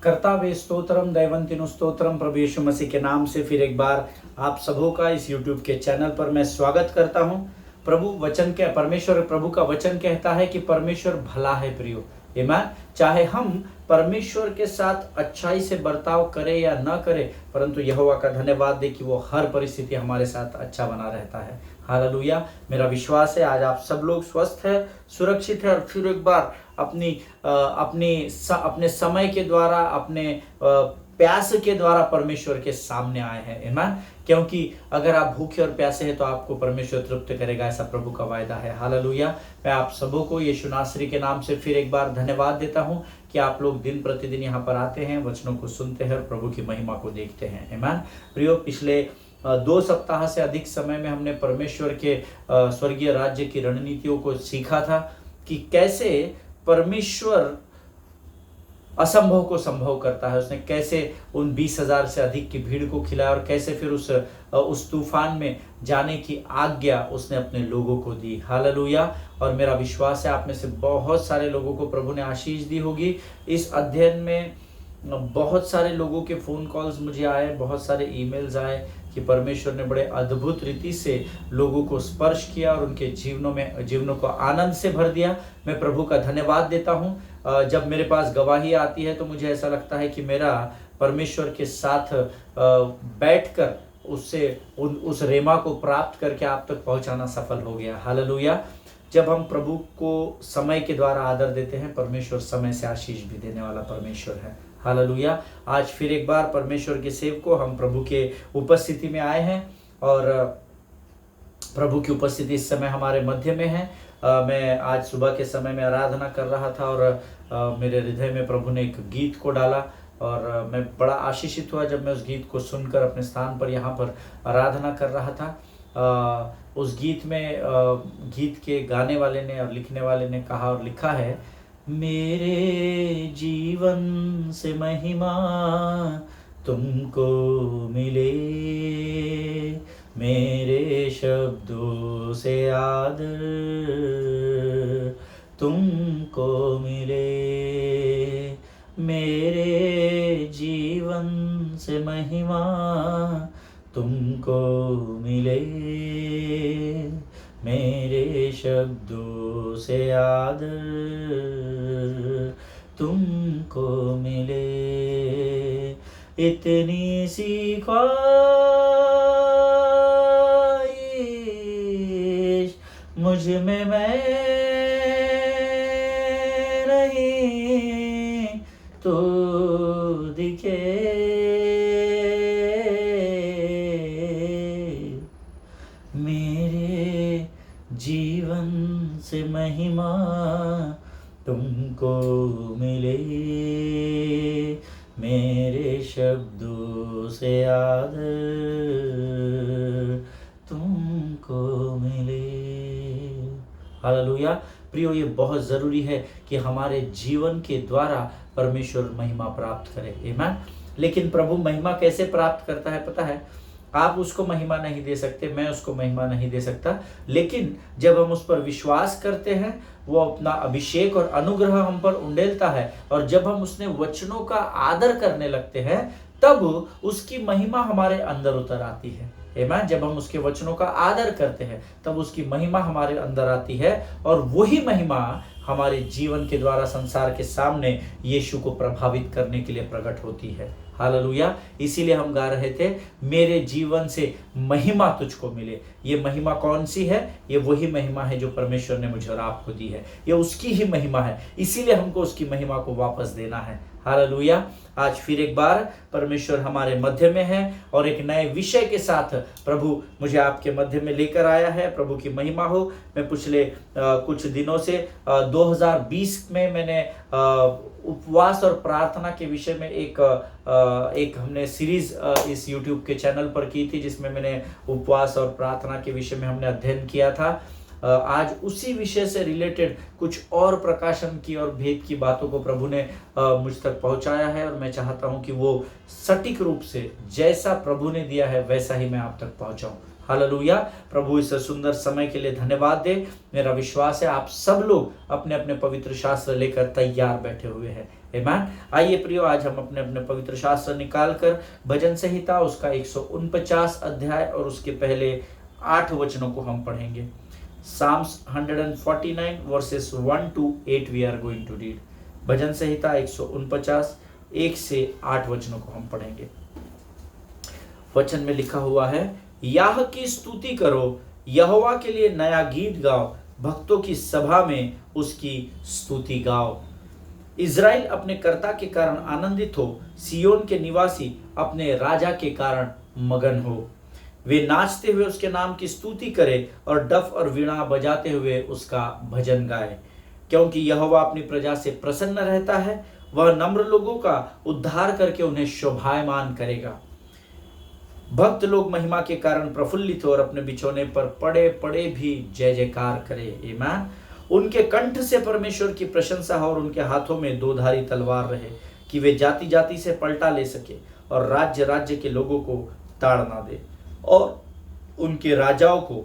कर्तावे स्तोत्रम दैवंतिनु स्तोत्रम। प्रभु यीशु मसीह के नाम से फिर एक बार आप सबों का इस YouTube के चैनल पर मैं स्वागत करता हूं। परमेश्वर प्रभु का वचन कहता है कि परमेश्वर भला है प्रियो। आमीन। चाहे हम परमेश्वर के साथ अच्छाई से बर्ताव करें या न करें, परंतु यहोवा का धन्यवाद दे कि वो हर परिस्थिति हमारे साथ अच्छा बना रहता है। हालेलुया। मेरा विश्वास है आज आप सब लोग स्वस्थ है, सुरक्षित है और फिर एक बार अपने समय के द्वारा, अपने प्यास के द्वारा परमेश्वर के सामने आए हैं। आमीन। क्योंकि अगर आप भूखे और प्यासे हैं तो आपको परमेश्वर तृप्त करेगा, ऐसा प्रभु का वायदा है। हालेलुया। मैं आप सबों को यीशु नासरी के नाम से फिर एक बार धन्यवाद देता हूं कि आप लोग दिन प्रतिदिन यहाँ पर आते हैं, वचनों को सुनते हैं और प्रभु की महिमा को देखते हैं। आमीन। प्रियो, पिछले 2 सप्ताह से अधिक समय में हमने परमेश्वर के स्वर्गीय राज्य की रणनीतियों को सीखा था कि कैसे परमेश्वर असंभव को संभव करता है। उसने कैसे उन 20,000 से अधिक की भीड़ को खिलाया और कैसे फिर उस तूफान में जाने की आज्ञा उसने अपने लोगों को दी। हालेलुया। और मेरा विश्वास है आप में से बहुत सारे लोगों को प्रभु ने आशीष दी होगी। इस अध्ययन में बहुत सारे लोगों के फ़ोन कॉल्स मुझे आए, बहुत सारे ईमेल्स आए कि परमेश्वर ने बड़े अद्भुत रीति से लोगों को स्पर्श किया और उनके जीवनों को आनंद से भर दिया। मैं प्रभु का धन्यवाद देता हूँ। जब मेरे पास गवाही आती है तो मुझे ऐसा लगता है कि मेरा परमेश्वर के साथ बैठकर उस रेमा को प्राप्त करके आप तक पहुँचाना सफल हो गया। हालेलुया। जब हम प्रभु को समय के द्वारा आदर देते हैं, परमेश्वर समय से आशीष भी देने वाला परमेश्वर है। हालेलुया। आज फिर एक बार परमेश्वर के सेवकों, हम प्रभु के उपस्थिति में आए हैं और प्रभु की उपस्थिति इस समय हमारे मध्य में है। मैं आज सुबह के समय में आराधना कर रहा था और मेरे हृदय में प्रभु ने एक गीत को डाला और मैं बड़ा आशीषित हुआ जब मैं उस गीत को सुनकर अपने स्थान पर यहाँ पर आराधना कर रहा था। उस गीत में गीत के गाने वाले ने और लिखने वाले ने कहा और लिखा है, मेरे जीवन से महिमा तुमको मिले, मेरे शब्दों से आदर तुमको मिले, मेरे जीवन से महिमा तुमको मिले, मेरे शब्दों से आदर तुमको मिले। इतनी सी ख्वाहिश मुझ में मैं नहीं तो दिखे, मेरे जीवन से महिमा तुमको मिले, मेरे शब्दों से आदर तुमको मिले। हालेलुया। प्रियो, ये बहुत ज़रूरी है कि हमारे जीवन के द्वारा परमेश्वर महिमा प्राप्त करे। आमीन। लेकिन प्रभु महिमा कैसे प्राप्त करता है पता है? आप उसको महिमा नहीं दे सकते, मैं उसको महिमा नहीं दे सकता, लेकिन जब हम उस पर विश्वास करते हैं, वो अपना अभिषेक और अनुग्रह हम पर उंडेलता है और जब हम उसने वचनों का आदर करने लगते हैं तब उसकी महिमा हमारे अंदर उतर आती है। आमीन। जब हम उसके वचनों का आदर करते हैं तब उसकी महिमा हमारे अंदर आती है और वही महिमा हमारे जीवन के द्वारा संसार के सामने यीशु को प्रभावित करने के लिए प्रकट होती है। हालेलुया। इसीलिए हम गा रहे थे, मेरे जीवन से महिमा तुझको मिले। ये महिमा कौन सी है? ये वही महिमा है जो परमेश्वर ने मुझे और आपको दी है। ये उसकी ही महिमा है, इसीलिए हमको उसकी महिमा को वापस देना है। हालेलुया। आज फिर एक बार परमेश्वर हमारे मध्य में है और एक नए विषय के साथ प्रभु मुझे आपके मध्य में लेकर आया है। प्रभु की महिमा हो। मैं पिछले कुछ दिनों से 2020 में मैंने उपवास और प्रार्थना के विषय में एक हमने सीरीज इस YouTube के चैनल पर की थी, जिसमें मैंने उपवास और प्रार्थना के विषय में हमने अध्ययन किया था। आज उसी विषय से रिलेटेड कुछ और प्रकाशन की और भेद की बातों को प्रभु ने मुझ तक पहुंचाया है और मैं चाहता हूं कि वो सटीक रूप से जैसा प्रभु ने दिया है वैसा ही मैं आप तक पहुंचाऊं। हालेलुया। प्रभु इस सुंदर समय के लिए धन्यवाद दे। मेरा विश्वास है आप सब लोग अपने अपने पवित्र शास्त्र लेकर तैयार बैठे हुए हैं। आमीन। आइए प्रियो, आज हम अपने अपने पवित्र शास्त्र निकाल कर भजन संहिता उसका 149 अध्याय और उसके पहले 8 वचनों को हम पढ़ेंगे। Psalms 149 verses 1 to 8 we are going to read। भजन संहिता 149 1 से 8 वचनों को हम पढ़ेंगे। वचन में लिखा हुआ है, याह की स्तुति करो, यहोवा के लिए नया गीत गाओ, भक्तों की सभा में उसकी स्तुति गाओ। इज़राइल अपने कर्ता के कारण आनंदित हो, सियोन के निवासी अपने राजा के कारण मगन हो। वे नाचते हुए उसके नाम की स्तुति करें और डफ और वीणा बजाते हुए उसका भजन गाए, क्योंकि यहोवा अपनी प्रजा से प्रसन्न रहता है, वह नम्र लोगों का उद्धार करके उन्हें शोभायमान करेगा। भक्त लोग महिमा के कारण प्रफुल्लित हो और अपने बिछौने पर पड़े पड़े भी जय जयकार करे। आमीन। उनके कंठ से परमेश्वर की प्रशंसा हो और उनके हाथों में दोधारी तलवार रहे, कि वे जाति जाति से पलटा ले सके और राज्य राज्य के लोगों को ताड़ ना दे, और उनके राजाओं को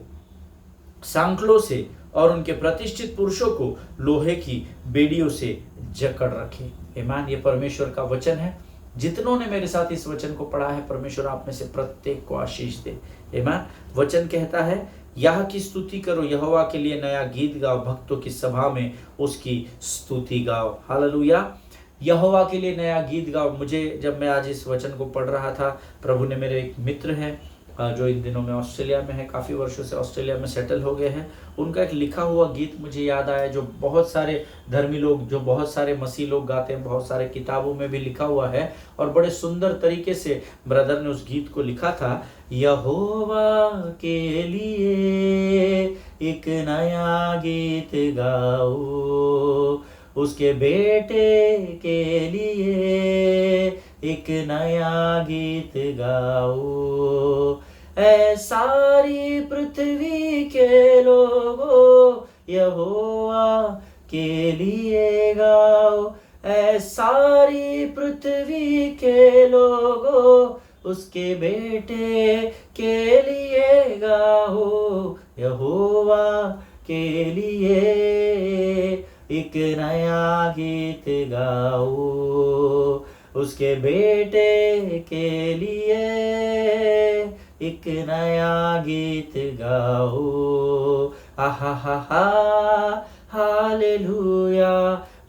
सांकलों से और उनके प्रतिष्ठित पुरुषों को लोहे की बेड़ियों से जकड़ रखे। आमीन। ये परमेश्वर का वचन है। जितनों ने मेरे साथ इस वचन को पढ़ा है, परमेश्वर आप में से प्रत्येक को आशीष दे। आमीन। वचन कहता है, यह की स्तुति करो, यहोवा के लिए नया गीत गाओ, भक्तों की सभा में उसकी स्तुति गाओ। हालेलुया। यहोवा के लिए नया गीत गाओ। मुझे जब मैं आज इस वचन को पढ़ रहा था, प्रभु ने, मेरे एक मित्र हैं जो इन दिनों में ऑस्ट्रेलिया में है, काफ़ी वर्षों से ऑस्ट्रेलिया में सेटल हो गए हैं, उनका एक लिखा हुआ गीत मुझे याद आया, जो बहुत सारे धर्मी लोग, जो बहुत सारे मसीह लोग गाते हैं, बहुत सारे किताबों में भी लिखा हुआ है, और बड़े सुंदर तरीके से ब्रदर ने उस गीत को लिखा था। यहोवा के लिए एक नया गीत गाओ, उसके बेटे के लिए एक नया गीत गाओ, ऐ सारी पृथ्वी के लोगों यहोवा के लिए गाओ, ऐ सारी पृथ्वी के लोगों उसके बेटे के लिए गाओ, यहोवा के लिए एक नया गीत गाओ, उसके बेटे के लिए एक नया गीत गाओ। आहा हा हा हालेलुया,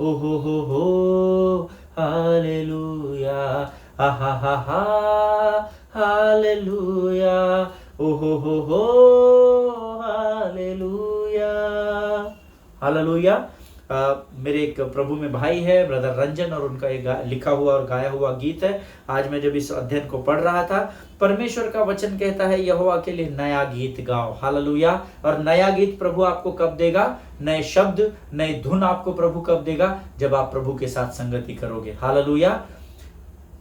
ओहो हो हालेलुया, आहा हा हा हालेलुया, ओहो हो हालेलुया। हालेलुया। मेरे एक प्रभु में भाई है, ब्रदर रंजन, और उनका एक लिखा हुआ और गाया हुआ गीत है। आज मैं जब इस अध्ययन को पढ़ रहा था, परमेश्वर का वचन कहता है, यहोवा के लिए नया गीत गाओ। हालेलुया। और नया गीत प्रभु आपको कब देगा? नए शब्द, नए धुन आपको प्रभु कब देगा? जब आप प्रभु के साथ संगति करोगे। हालेलुया।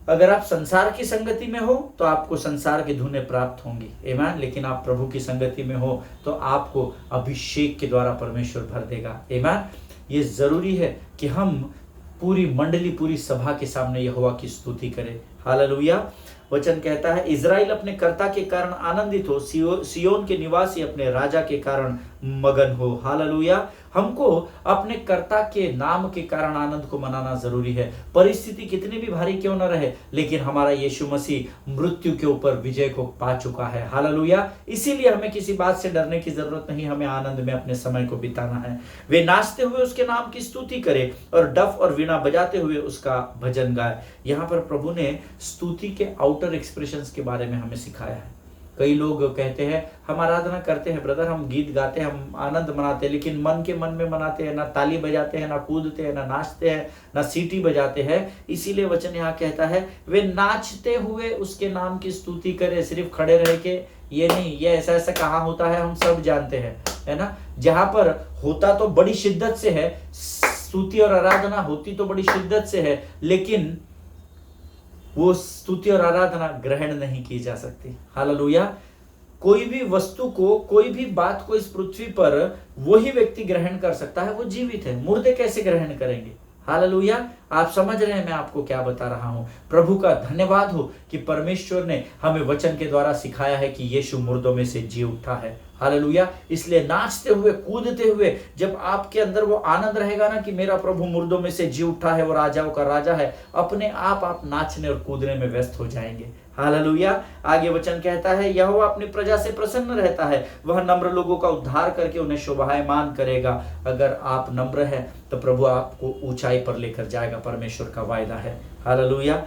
अगर आप संसार की संगति में हो तो आपको संसार की धुनें प्राप्त होंगी। आमीन। लेकिन आप प्रभु की संगति में हो तो आपको अभिषेक के द्वारा परमेश्वर भर देगा। आमीन। ये जरूरी है कि हम पूरी मंडली, पूरी सभा के सामने यहोवा की स्तुति करें। हालेलुया। वचन कहता है, इज़राइल अपने कर्ता के कारण आनंदित हो, सियोन के निवासी अपने राजा के कारण मगन हो। हालेलुया। हमको अपने कर्ता के नाम के कारण आनंद को मनाना जरूरी है। परिस्थिति कितनी भी भारी क्यों न रहे, लेकिन हमारा यीशु मसीह मृत्यु के ऊपर विजय को पा चुका है। हालेलुया। इसीलिए हमें किसी बात से डरने की जरूरत नहीं, हमें आनंद में अपने समय को बिताना है। वे नाचते हुए उसके नाम की स्तुति करें और डफ और वीणा बजाते हुए उसका भजन गाए। यहाँ पर प्रभु ने स्तुति के आउटर एक्सप्रेशंस के बारे में हमें सिखाया है। कई लोग कहते हैं, हम आराधना करते हैं ब्रदर, हम गीत गाते हैं, हम आनंद मनाते हैं, लेकिन मन के मन में मनाते हैं, ना ताली बजाते हैं, ना कूदते हैं, ना नाचते हैं, ना सीटी बजाते हैं। इसीलिए वचन यहाँ कहता है, वे नाचते हुए उसके नाम की स्तुति करें। सिर्फ खड़े रह के ये नहीं, ये ऐसा ऐसा कहाँ होता है हम सब जानते हैं, है ना। जहाँ पर होता तो बड़ी शिद्दत से है, स्तुति और आराधना होती तो बड़ी शिद्दत से है, लेकिन वो स्तुति और आराधना ग्रहण नहीं की जा सकती। हालेलुया। कोई भी वस्तु को, कोई भी बात को इस पृथ्वी पर वही व्यक्ति ग्रहण कर सकता है, वो जीवित है। मुर्दे कैसे ग्रहण करेंगे? हालेलुया। आप समझ रहे हैं मैं आपको क्या बता रहा हूं। प्रभु का धन्यवाद हो कि परमेश्वर ने हमें वचन के द्वारा सिखाया है कि यीशु मुर्दों में से जी उठा है। हालेलुया। इसलिए नाचते हुए कूदते हुए जब आपके अंदर वो आनंद रहेगा ना कि मेरा प्रभु मुर्दों में से जी उठा है, वो राजाओं का राजा है, अपने आप नाचने और कूदने में व्यस्त हो जाएंगे। हालेलुया। आगे वचन कहता है, यहोवा अपनी प्रजा से प्रसन्न रहता है, वह नम्र लोगों का उद्धार करके उन्हें शोभायमान करेगा। अगर आप नम्र हैं तो प्रभु आपको ऊंचाई पर लेकर जाएगा, परमेश्वर का वायदा है। हालेलुया।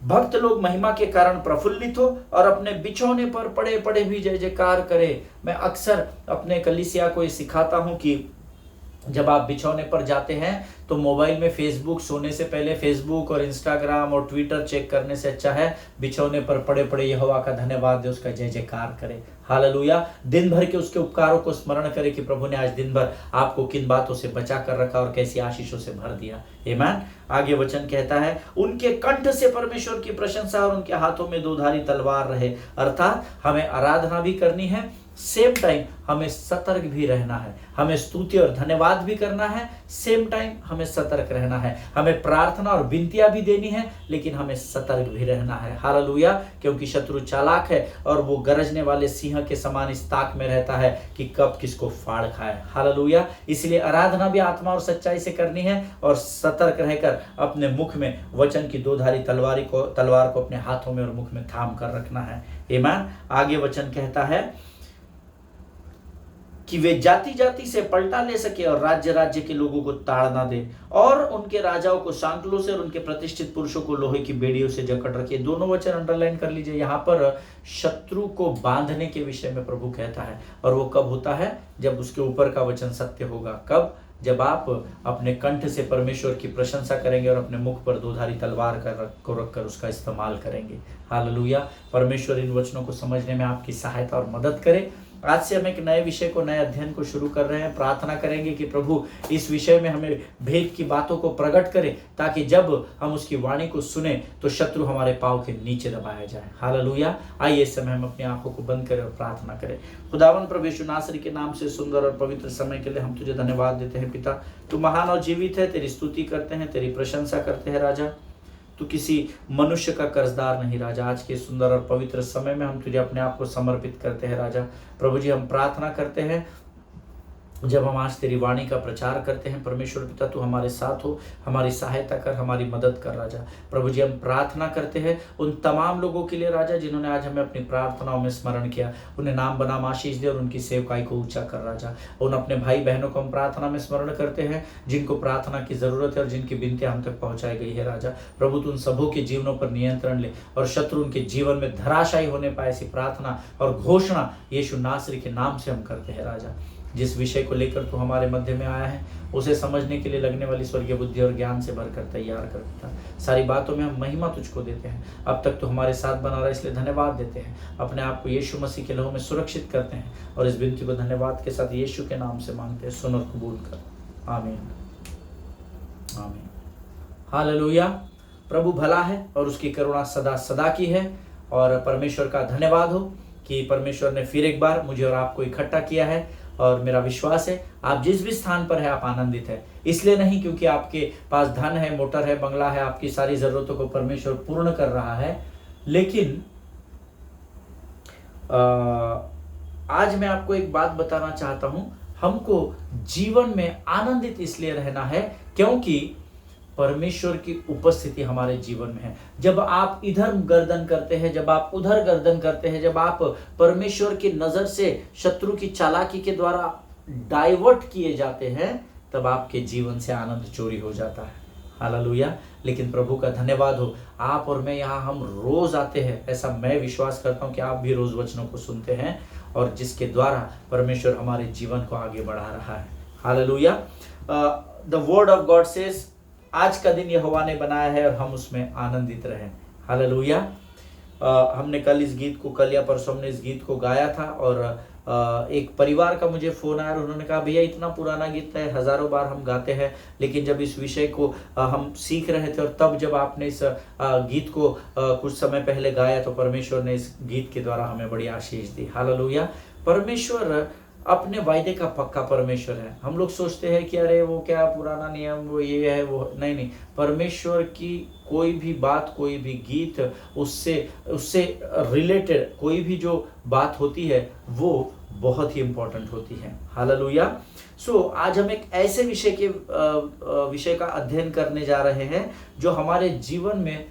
भक्त लोग महिमा के कारण प्रफुल्लित हो और अपने बिछौने पर पड़े पड़े भी जय जयकार करे। मैं अक्सर अपने कलीसिया को ये सिखाता हूं कि जब आप बिछौने पर जाते हैं तो मोबाइल में फेसबुक, सोने से पहले फेसबुक और इंस्टाग्राम और ट्विटर चेक करने से अच्छा है बिछौने पर पड़े पड़े यहोवा का धन्यवाद दे, उसका जय जयकार करे। हालेलुया। दिन भर के उसके उपकारों को स्मरण करे कि प्रभु ने आज दिन भर आपको किन बातों से बचा कर रखा और कैसी आशीषों से भर दिया। आमीन। आगे वचन कहता है, उनके कंठ से परमेश्वर की प्रशंसा और उनके हाथों में दोधारी तलवार रहे। अर्थात हमें आराधना भी करनी है, सेम टाइम हमें सतर्क भी रहना है। हमें स्तुति और धन्यवाद भी करना है, सेम टाइम हमें सतर्क रहना है। हमें प्रार्थना और विनतियां भी देनी है, लेकिन हमें सतर्क भी रहना है। हालेलुया। क्योंकि शत्रु चालाक है और वो गरजने वाले सिंह के समान इस ताक में रहता है कि कब किसको फाड़ खाए। हालेलुया। इसलिए आराधना भी आत्मा और सच्चाई से करनी है और सतर्क रहकर अपने मुख में वचन की दोधारी तलवार को अपने हाथों में और मुख में थाम कर रखना है। आमीन। आगे वचन कहता है कि वे जाति जाति से पलटा ले सके और राज्य राज्य के लोगों को ताड़ ना दे, और उनके राजाओं को सांकलों से और उनके प्रतिष्ठित पुरुषों को लोहे की बेड़ियों से जकड़ रखे। दोनों वचन अंडरलाइन कर लीजिए। यहाँ पर शत्रु को बांधने के विषय में प्रभु कहता है, और वो कब होता है? जब उसके ऊपर का वचन सत्य होगा। कब? जब आप अपने कंठ से परमेश्वर की प्रशंसा करेंगे और अपने मुख पर दोधारी तलवार को रखकर उसका इस्तेमाल करेंगे। हालेलुया। परमेश्वर इन वचनों को समझने में आपकी सहायता और मदद करे। आज से हम एक नए विषय को, नए अध्ययन को शुरू कर रहे हैं। प्रार्थना करेंगे कि प्रभु इस विषय में हमें भेद की बातों को प्रकट करे, ताकि जब हम उसकी वाणी को सुने तो शत्रु हमारे पांव के नीचे दबाया जाए। हालेलुया। आइए इस समय हम अपनी आंखों को बंद करें और प्रार्थना करें। खुदावन प्रभु यीशु नासरी के नाम से सुंदर और पवित्र समय के लिए हम तुझे धन्यवाद देते हैं। पिता, तू महान और जीवित है, तेरी स्तुति करते हैं, तेरी प्रशंसा करते हैं। राजा, तू किसी मनुष्य का कर्जदार नहीं। राजा, आज के सुंदर और पवित्र समय में हम तुझे अपने आप को समर्पित करते हैं। राजा प्रभु जी, हम प्रार्थना करते हैं जब हम आज तेरी वाणी का प्रचार करते हैं, परमेश्वर पिता तू हमारे साथ हो, हमारी सहायता कर, हमारी मदद कर। राजा प्रभु जी, हम प्रार्थना करते हैं उन तमाम लोगों के लिए राजा जिन्होंने आज हमें अपनी प्रार्थनाओं में स्मरण किया, उन्हें नाम बनाम आशीष दे और उनकी सेवकाई को ऊंचा कर। राजा, उन अपने भाई बहनों को हम प्रार्थना में स्मरण करते हैं जिनको प्रार्थना की जरूरत है और जिनकी विनतियां हम तक पहुंचाई गई है। राजा प्रभु, तू उन सबों के जीवनों पर नियंत्रण ले और शत्रु उनके जीवन में धराशायी होने पाए, ऐसी प्रार्थना और घोषणा यीशु नासरी के नाम से हम करते हैं। राजा, जिस विषय को लेकर तू हमारे मध्य में आया है उसे समझने के लिए लगने वाली स्वर्गीय बुद्धि और ज्ञान से भरकर तैयार कर देता। सारी बातों में हम महिमा तुझको देते हैं। अब तक तो हमारे साथ बना रहा, इसलिए धन्यवाद देते हैं। अपने आप को यीशु मसीह के लहू में सुरक्षित करते हैं और इस विनती को धन्यवाद के साथ यीशु के नाम से मांगते हैं। सुन और कबूल कर। आमीन, आमीन। हालेलुया। प्रभु भला है और उसकी करुणा सदा सदा की है, और परमेश्वर का धन्यवाद हो कि परमेश्वर ने फिर एक बार मुझे और आपको इकट्ठा किया है। और मेरा विश्वास है आप जिस भी स्थान पर है आप आनंदित है, इसलिए नहीं क्योंकि आपके पास धन है, मोटर है, बंगला है, आपकी सारी जरूरतों को परमेश्वर पूर्ण कर रहा है, लेकिन आज मैं आपको एक बात बताना चाहता हूं। हमको जीवन में आनंदित इसलिए रहना है क्योंकि परमेश्वर की उपस्थिति हमारे जीवन में है। जब आप इधर गर्दन करते हैं, जब आप उधर गर्दन करते हैं, जब आप परमेश्वर की नजर से शत्रु की चालाकी के द्वारा डाइवर्ट किए जाते हैं, तब आपके जीवन से आनंद चोरी हो जाता है। हालेलुया। लेकिन प्रभु का धन्यवाद हो, आप और मैं यहाँ हम रोज आते हैं। ऐसा मैं विश्वास करता हूँ कि आप भी रोज वचनों को सुनते हैं, और जिसके द्वारा परमेश्वर हमारे जीवन को आगे बढ़ा रहा है। Hallelujah. The word of God says, आज का दिन यहोवा ने बनाया है और हम उसमें आनंदित रहें। हालेलुया। हमने कल इस गीत को, कल या परसों हमने इस गीत को गाया था, और एक परिवार का मुझे फोन आया और उन्होंने कहा भैया इतना पुराना गीत है, हजारों बार हम गाते हैं, लेकिन जब इस विषय को हम सीख रहे थे और तब जब आपने इस गीत को कुछ समय पहले गाया तो परमेश्वर ने इस गीत के द्वारा हमें बड़ी आशीष दी। हालेलुया। परमेश्वर अपने वायदे का पक्का परमेश्वर है। हम लोग सोचते हैं कि अरे वो क्या पुराना नियम, वो ये है वो नहीं। परमेश्वर की कोई भी बात, कोई भी गीत, उससे रिलेटेड कोई भी जो बात होती है वो बहुत ही इंपॉर्टेंट होती है। हालेलुया। आज हम एक ऐसे विषय का अध्ययन करने जा रहे हैं जो हमारे जीवन में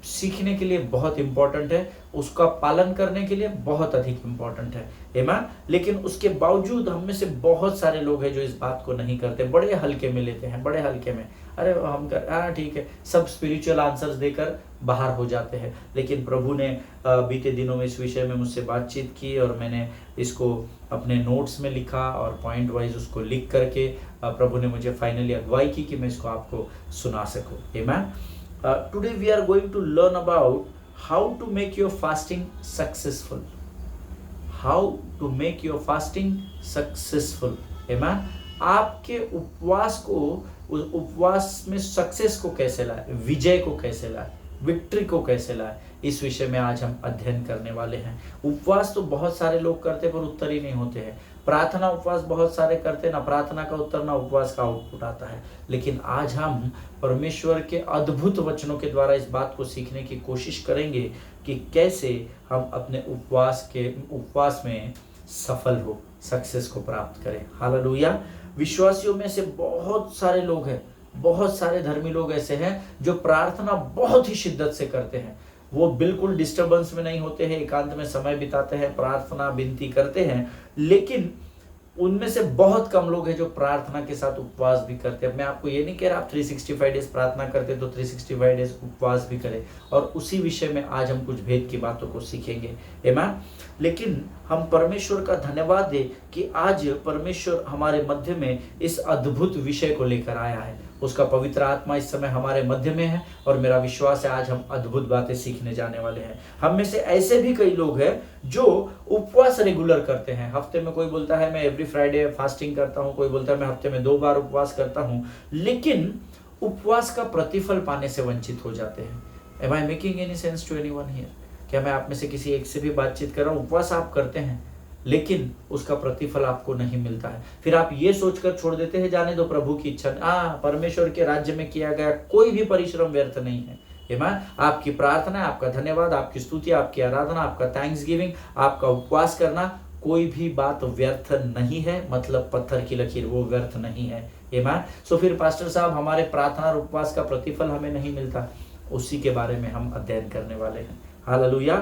सीखने के लिए बहुत इंपॉर्टेंट है, उसका पालन करने के लिए बहुत अधिक इंपॉर्टेंट है। आमीन। लेकिन उसके बावजूद हम में से बहुत सारे लोग हैं जो इस बात को नहीं करते, बड़े हल्के में लेते हैं, बड़े हल्के में, अरे हम कर ठीक है, सब स्पिरिचुअल आंसर्स देकर बाहर हो जाते हैं। लेकिन प्रभु ने बीते दिनों में इस विषय में मुझसे बातचीत की और मैंने इसको अपने नोट्स में लिखा और पॉइंट वाइज उसको लिख करके प्रभु ने मुझे फाइनली अगुवाई की कि मैं इसको आपको सुना सकूं। आमीन। Today we are going to learn about how to make your fasting successful. How to make your fasting successful. Amen. आपके उस उपवास में सक्सेस को कैसे लाए, विजय को कैसे लाए, विक्ट्री को कैसे लाए, इस विषय में आज हम अध्ययन करने वाले हैं। उपवास तो बहुत सारे लोग करते पर उत्तर ही नहीं होते हैं। प्रार्थना उपवास बहुत सारे करते, ना प्रार्थना का उत्तर ना उपवास का आउटपुट आता है। लेकिन आज हम परमेश्वर के अद्भुत वचनों के द्वारा इस बात को सीखने की कोशिश करेंगे कि कैसे हम अपने उपवास में सफल हो, सक्सेस को प्राप्त करें। हालेलुया। विश्वासियों में से बहुत सारे लोग हैं, बहुत सारे धर्मी लोग ऐसे हैं जो प्रार्थना बहुत ही शिद्दत से करते हैं। वो बिल्कुल डिस्टर्बेंस में नहीं होते हैं, एकांत में समय बिताते हैं, प्रार्थना विनती करते हैं। लेकिन उनमें से बहुत कम लोग हैं जो प्रार्थना के साथ उपवास भी करते हैं। मैं आपको ये नहीं कह रहा आप 365 डेज प्रार्थना करते तो 365 डेज उपवास भी करें, और उसी विषय में आज हम कुछ भेद की बातों को सीखेंगे। आमीन। लेकिन हम परमेश्वर का धन्यवाद दें कि आज परमेश्वर हमारे मध्य में इस अद्भुत विषय को लेकर आया है। उसका पवित्र आत्मा इस समय हमारे मध्य में है और मेरा विश्वास है आज हम अद्भुत बातें सीखने जाने वाले हैं। हम में से ऐसे भी कई लोग हैं जो उपवास रेगुलर करते हैं। हफ्ते में कोई बोलता है मैं एवरी फ्राइडे फास्टिंग करता हूं, कोई बोलता है मैं हफ्ते में 2 बार उपवास करता हूं, लेकिन उपवास का प्रतिफल पाने से वंचित हो जाते हैं। Am I making any sense to anyone here? क्या मैं आप में से किसी एक से भी बातचीत कर रहा हूं? उपवास आप करते हैं लेकिन उसका प्रतिफल आपको नहीं मिलता है। फिर आप ये सोचकर छोड़ देते हैं जाने दो प्रभु की इच्छा। परमेश्वर के राज्य में किया गया कोई भी परिश्रम व्यर्थ नहीं है। आपकी प्रार्थना, आपका धन्यवाद, आपकी स्तुति, आपकी आराधना, आपका थैंक्स गिविंग, आपका उपवास करना, कोई भी बात व्यर्थ नहीं है। मतलब पत्थर की लकीर, वो व्यर्थ नहीं है। सो फिर पास्टर साहब हमारे प्रार्थना और उपवास का प्रतिफल हमें नहीं मिलता, उसी के बारे में हम अध्ययन करने वाले हैं। Hallelujah.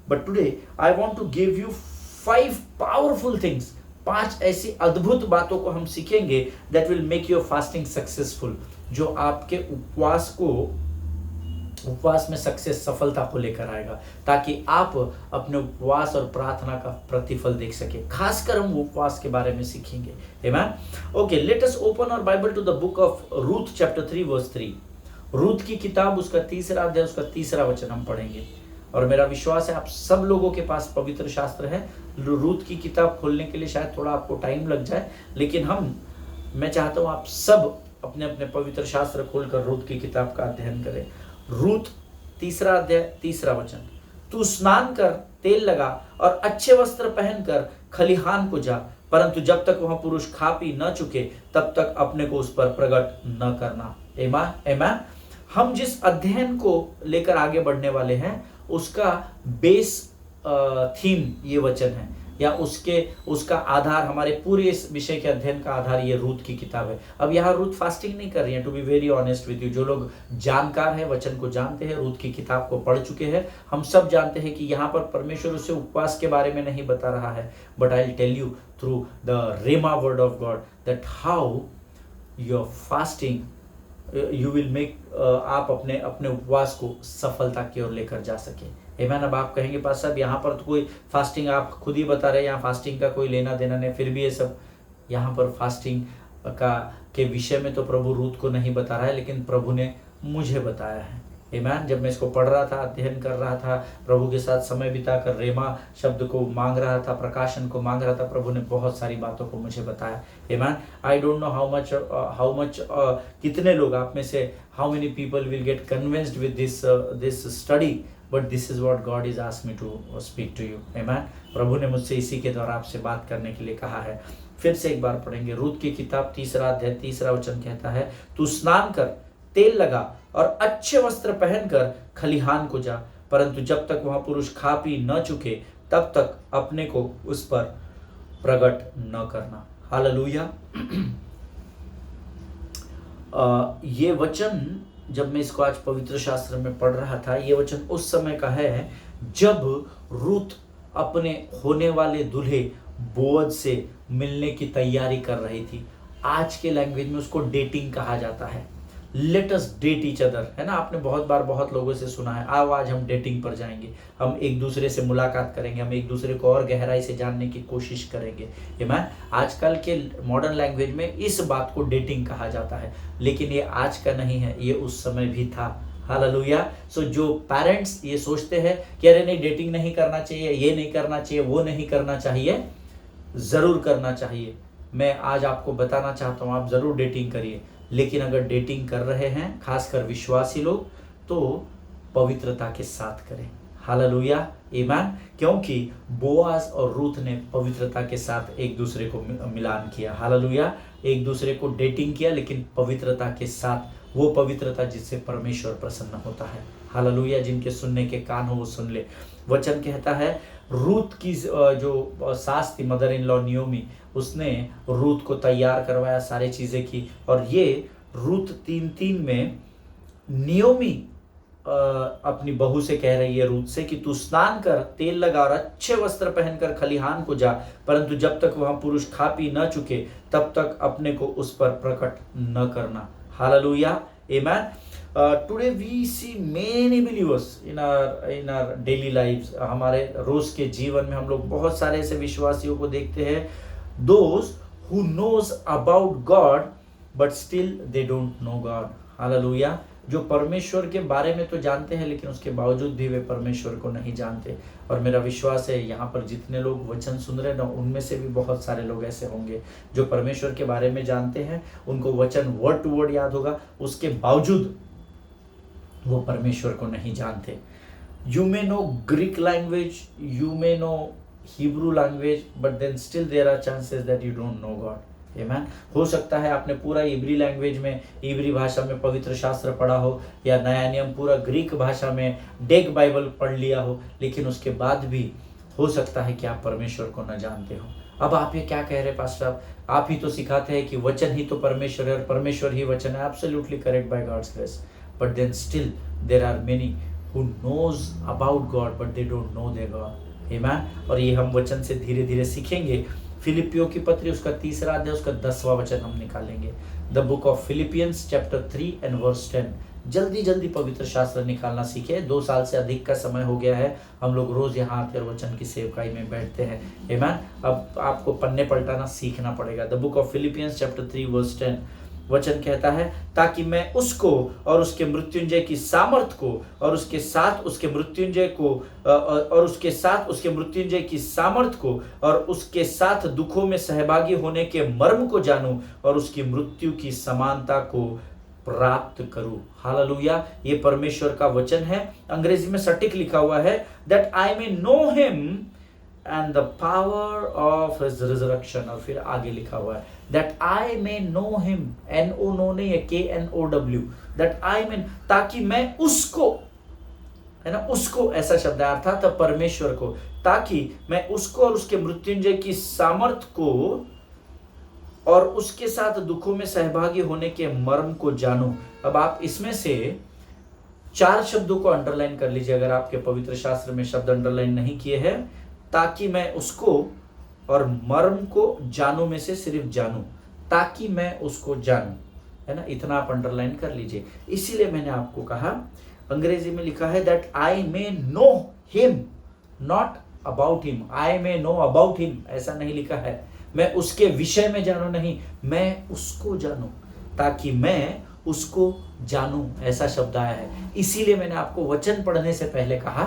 But today I want to give you 5 powerful things, 5 ऐसी अद्भुत बातों को हम सीखेंगे that will make your fasting successful, जो आपके उपवास में सक्सेस, सफलता को लेकर आएगा, ताकि आप अपने उपवास और प्रार्थना का प्रतिफल देख सके। खासकर हम उपवास के बारे में सीखेंगे। आमीन। Okay, let us open our Bible to the book of Ruth chapter 3 verse 3। Ruth की किताब, उसका 3रा अध्याय, उसका 3रा वचन हम पढ़ेंगे। और मेरा विश्वास है आप सब लोगों के पास पवित्र शास्त्र है। रूथ की किताब खोलने के लिए शायद थोड़ा आपको टाइम लग जाए, लेकिन मैं चाहता हूं आप सब अपने अपने पवित्र शास्त्र खोलकर रूथ की किताब का अध्ययन करें। रूथ 3रा अध्याय 3रा वचन। तू स्नान कर, तेल लगा और अच्छे वस्त्र पहनकर खलिहान को जा, परंतु जब तक वहां पुरुष खा पी न चुके तब तक अपने को उस पर प्रकट न करना। आमीन। हम जिस अध्ययन को लेकर आगे बढ़ने वाले हैं उसका बेस थीम ये वचन है, या उसका आधार, हमारे पूरे इस विषय के अध्ययन का आधार ये रूथ की किताब है। अब यहाँ रूथ फास्टिंग नहीं कर रही है, to be very honest with you. जो लोग जानकार हैं, वचन को जानते हैं, रूथ की किताब को पढ़ चुके हैं, हम सब जानते हैं कि यहाँ पर परमेश्वर उसे उपवास के बारे में नहीं बता रहा है। But I will tell you through the rhema word of God that how your fasting you will make, आप अपने उपवास को सफलता की ओर लेकर जा सके। आमीन। अब आप कहेंगे पास साहब यहाँ पर तो कोई फास्टिंग, आप खुद ही बता रहे हैं यहाँ फास्टिंग का कोई लेना देना नहीं, फिर भी ये सब यहाँ पर फास्टिंग के विषय में तो प्रभु रूथ को नहीं बता रहा है, लेकिन प्रभु ने मुझे बताया है। आमीन। जब मैं इसको पढ़ रहा था, अध्ययन कर रहा था, प्रभु के साथ समय बिताकर रेमा शब्द को मांग रहा था, प्रकाशन को मांग रहा था, प्रभु ने बहुत सारी बातों को मुझे बताया। आमीन। I don't know how much कितने लोग आप में से, how many people will get convinced with this study, but this is what God is asked me to speak to you. आमीन। प्रभु ने मुझसे इसी के द्वारा आपसे बात करने के लिए कहा है। फिर से एक बार पढ़ेंगे। रूथ की किताब 3रा अध्याय 3रा वचन कहता है, तू स्नान कर, तेल लगा और अच्छे वस्त्र पहनकर खलिहान को जा, परंतु जब तक वहां पुरुष खा पी न चुके तब तक अपने को उस पर प्रकट न करना। हालेलुया। ये वचन जब मैं इसको आज पवित्र शास्त्र में पढ़ रहा था, ये वचन उस समय का है जब रूत अपने होने वाले दूल्हे बोअज से मिलने की तैयारी कर रही थी। आज के लैंग्वेज में उसको डेटिंग कहा जाता है। Let us date each other, है ना। आपने बहुत बार बहुत लोगों से सुना है, आओ आज हम डेटिंग पर जाएंगे, हम एक दूसरे से मुलाकात करेंगे, हम एक दूसरे को और गहराई से जानने की कोशिश करेंगे। आमीन। आजकल के मॉडर्न लैंग्वेज में इस बात को डेटिंग कहा जाता है, लेकिन ये आज का नहीं है, ये उस समय भी था। हालेलुया। सो जो पेरेंट्स ये सोचते हैं कि अरे नहीं डेटिंग नहीं करना चाहिए, ये नहीं करना चाहिए, वो नहीं करना चाहिए, जरूर करना चाहिए। मैं आज आपको बताना चाहता हूँ, आप जरूर डेटिंग करिए, लेकिन अगर डेटिंग कर रहे हैं खासकर विश्वासी लोग, तो पवित्रता के साथ करें। हालेलुया, आमीन। क्योंकि बोआज और रूथ ने पवित्रता के साथ एक दूसरे को मिलान किया। हालेलुया। एक दूसरे को डेटिंग किया, लेकिन पवित्रता के साथ, वो पवित्रता जिससे परमेश्वर प्रसन्न होता है। हालेलुया। जिनके सुनने के कान हो वो सुन ले। वचन कहता है रूथ की जो सास थी, मदर इन लॉ नियोमी, उसने रूथ को तैयार करवाया, सारी चीजें की। और ये रूथ 3:3 में नियोमी अपनी बहू से कह रही है, रूथ से, कि तू स्नान कर, तेल लगा और अच्छे वस्त्र पहनकर खलिहान को जा, परंतु जब तक वहां पुरुष खा पी न चुके तब तक अपने को उस पर प्रकट न करना। हालेलुया, आमीन। Today we see many believers in our daily lives. हमारे रोज के जीवन में हम लोग बहुत सारे ऐसे विश्वासियों को देखते हैं, those who knows about God but still they don't know God. Hallelujah. जो परमेश्वर के बारे में तो जानते हैं, लेकिन उसके बावजूद भी वे परमेश्वर को नहीं जानते। और मेरा विश्वास है यहाँ पर जितने लोग वचन सुन रहे हैं ना, उनमें से भी बहुत सारे लोग ऐसे होंगे जो परमेश्वर के बारे में जानते हैं, उनको वचन वर्ड टू वर्ड याद होगा, उसके बावजूद वो परमेश्वर को नहीं जानते। You may know Greek language, you may know Hebrew language, but then still there are chances that you don't know God. आमीन। हो सकता है आपने पूरा इब्री लैंग्वेज में, इब्री भाषा में पवित्र शास्त्र पढ़ा हो, या नया नियम पूरा ग्रीक भाषा में डेक बाइबल पढ़ लिया हो, लेकिन उसके बाद भी हो सकता है कि आप परमेश्वर को न जानते हो। अब आप ये क्या कह रहे पास्टर साहब, आप ही तो सिखाते हैं कि वचन ही तो परमेश्वर है और परमेश्वर ही वचन है। Absolutely correct by God's grace, but then still there are many who knows about God but they don't know their God. आमीन। और ये हम वचन से धीरे धीरे सीखेंगे। फिलिपियों की पत्री उसका 3रा अध्याय उसका 10वां वचन हम निकालेंगे। The book of Philippians chapter 3 and verse 10। जल्दी जल्दी पवित्र शास्त्र निकालना सीखे। 2 साल से अधिक का समय हो गया है, हम लोग रोज यहाँ आकर वचन की सेवकाई में बैठते हैं। आमीन। अब आपको पन्ने पलटाना सीखना पड़ेगा। The book of Philippians chapter 3 verse 10 वचन कहता है, ताकि मैं उसको और उसके मृत्युंजय की सामर्थ को और उसके साथ उसके मृत्युंजय को और उसके साथ उसके मृत्युंजय की सामर्थ को और उसके साथ दुखों में सहभागी होने के मर्म को जानूं और उसकी मृत्यु की समानता को प्राप्त करूं। हालेलुया। ये परमेश्वर का वचन है। अंग्रेजी में सटीक लिखा हुआ है, that I may know him and the power of his resurrection। और फिर आगे लिखा हुआ है that I may know him, N-O no नहीं है, K-N-O-W, that I may, ताकि मैं उसको, है ना, उसको ऐसा शब्द है, अर्थात परमेश्वर को, ताकि मैं उसको और उसके मृत्युंजय की सामर्थ को और उसके साथ दुखों में सहभागी होने के मर्म को जानूं। अब आप इसमें से 4 शब्दों को अंडरलाइन कर लीजिए, अगर आपके पवित्र शास्त्र में शब्द अंडरलाइन नहीं किए हैं। ताकि मैं उसको और मर्म को जानूं में से सिर्फ जानूं, ताकि मैं उसको जानूं, है ना, इतना आप अंडरलाइन कर लीजिए। इसीलिए मैंने आपको कहा, अंग्रेजी में लिखा है that I may know him, not about him. I may know about him ऐसा नहीं लिखा है, मैं उसके विषय में जानूं नहीं, मैं उसको जानूं, ताकि मैं उसको जानूं, ऐसा शब्द आया है। इसीलिए मैंने आपको वचन पढ़ने से पहले कहा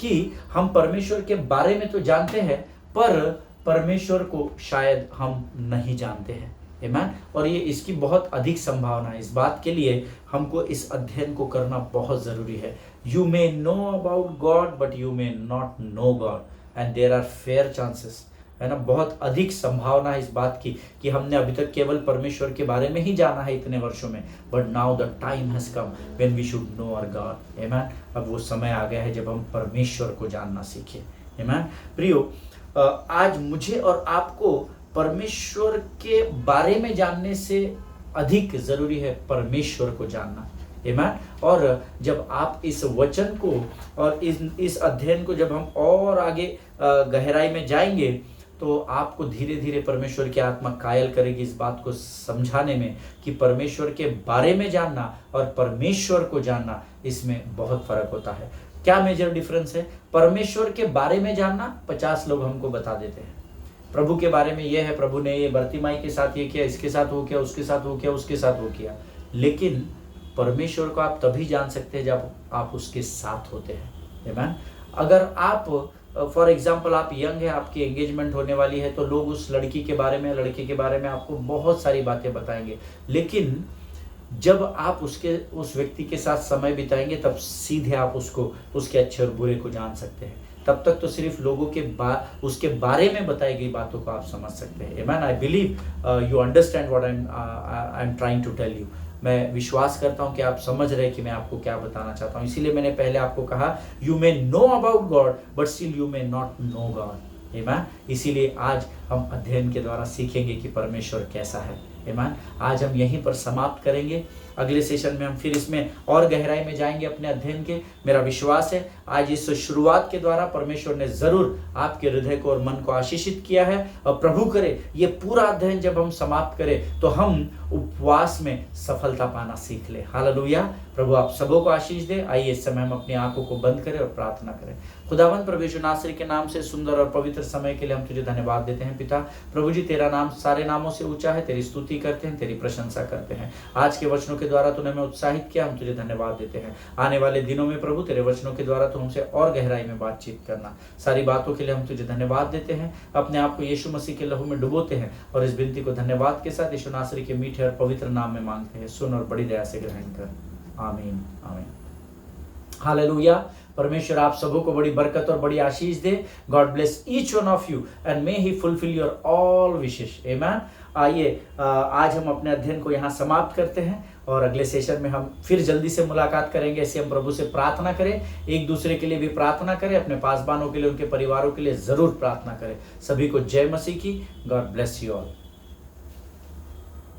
कि हम परमेश्वर के बारे में तो जानते हैं, पर परमेश्वर को शायद हम नहीं जानते हैं। आमीन। और ये इसकी बहुत अधिक संभावना है। इस बात के लिए हमको इस अध्ययन को करना बहुत जरूरी है। You may know about God but you may not know God and there are fair chances, है ना, बहुत अधिक संभावना है इस बात की कि हमने अभी तक केवल परमेश्वर के बारे में ही जाना है इतने वर्षों में, but now the time has come when we should know our God. आमीन। अब वो समय आ गया है जब हम परमेश्वर को जानना सीखें। आमीन। प्रियो, आज मुझे और आपको परमेश्वर के बारे में जानने से अधिक जरूरी है परमेश्वर को जानना। आमीन। और जब आप इस वचन को और इस अध्ययन को जब हम और आगे गहराई में जाएंगे तो आपको धीरे धीरे परमेश्वर की आत्मा कायल करेगी इस बात को समझाने में कि परमेश्वर के बारे में जानना और परमेश्वर को जानना, इसमें बहुत फर्क होता है। क्या मेजर डिफरेंस है? परमेश्वर के बारे में जानना 50 लोग हमको बता देते हैं, प्रभु के बारे में यह है, प्रभु ने ये बर्तिमाई के साथ ये किया, इसके साथ वो किया, उसके साथ वो किया, उसके साथ वो किया। लेकिन परमेश्वर को आप तभी जान सकते हैं जब आप उसके साथ होते हैं। आमीन। अगर आप फॉर एग्जाम्पल आप यंग है, आपकी एंगेजमेंट होने वाली है, तो लोग उस लड़की के बारे में, लड़के के बारे में आपको बहुत सारी बातें बताएंगे, लेकिन जब आप उस व्यक्ति के साथ समय बिताएंगे तब सीधे आप उसको, उसके अच्छे और बुरे को जान सकते हैं। तब तक तो सिर्फ लोगों के उसके बारे में बताई गई बातों को आप समझ सकते हैं। आमीन। I believe you understand what I am trying to tell you. मैं विश्वास करता हूं कि आप समझ रहे हैं कि मैं आपको क्या बताना चाहता हूं। इसीलिए मैंने पहले आपको कहा you may know about God but still you may not know God. आमीन। इसीलिए आज हम अध्ययन के द्वारा सीखेंगे कि परमेश्वर कैसा है। आमीन। आज हम यहीं पर समाप्त करेंगे। अगले सेशन में हम फिर इसमें और गहराई में जाएंगे अपने अध्ययन के। मेरा विश्वास है आज इस शुरुआत के द्वारा परमेश्वर ने जरूर आपके हृदय को और मन को आशीषित किया है। और प्रभु करे ये पूरा अध्ययन जब हम समाप्त करें तो हम उपवास में सफलता पाना सीख ले। हालेलुया। प्रभु आप सबों को आशीष दे। आइए इस समय हम अपनी आंखों को बंद करें और प्रार्थना करें। खुदावंद प्रभु यीशु नासरी के नाम से सुंदर और पवित्र समय के लिए हम तुझे धन्यवाद देते हैं पिता। प्रभु जी तेरा नाम सारे नामों से ऊंचा है, तेरी स्तुति करते हैं, तेरी प्रशंसा करते हैं। आज के वचनों के द्वारा तूने हमें उत्साहित किया, हम तुझे धन्यवाद देते हैं। आने वाले दिनों में प्रभु तेरे वचनों के द्वारा तू हमसे और गहराई में बातचीत करना। सारी बातों के लिए हम तुझे धन्यवाद देते हैं। अपने आप को यीशु मसीह के लहू में डुबोते हैं और इस विनती को धन्यवाद के साथ यीशु नासरी के मीठे और पवित्र नाम में मांगते हैं। सुन और बड़ी दया से ग्रहण कर। आमीन आमीन। हालेलुया। परमेश्वर आप सबों को बड़ी बरकत और बड़ी आशीष दे। God bless each one of you and may he fulfil your all wishes. आमीन। आइए आज हम अपने अध्ययन को यहाँ समाप्त करते हैं और अगले सेशन में हम फिर जल्दी से मुलाकात करेंगे। ऐसे हम प्रभु से प्रार्थना करें, एक दूसरे के लिए भी प्रार्थना करें, अपने पासबानों के लिए, उनके परिवारों के लिए जरूर प्रार्थना करें। सभी को जय मसीह की। God bless you all.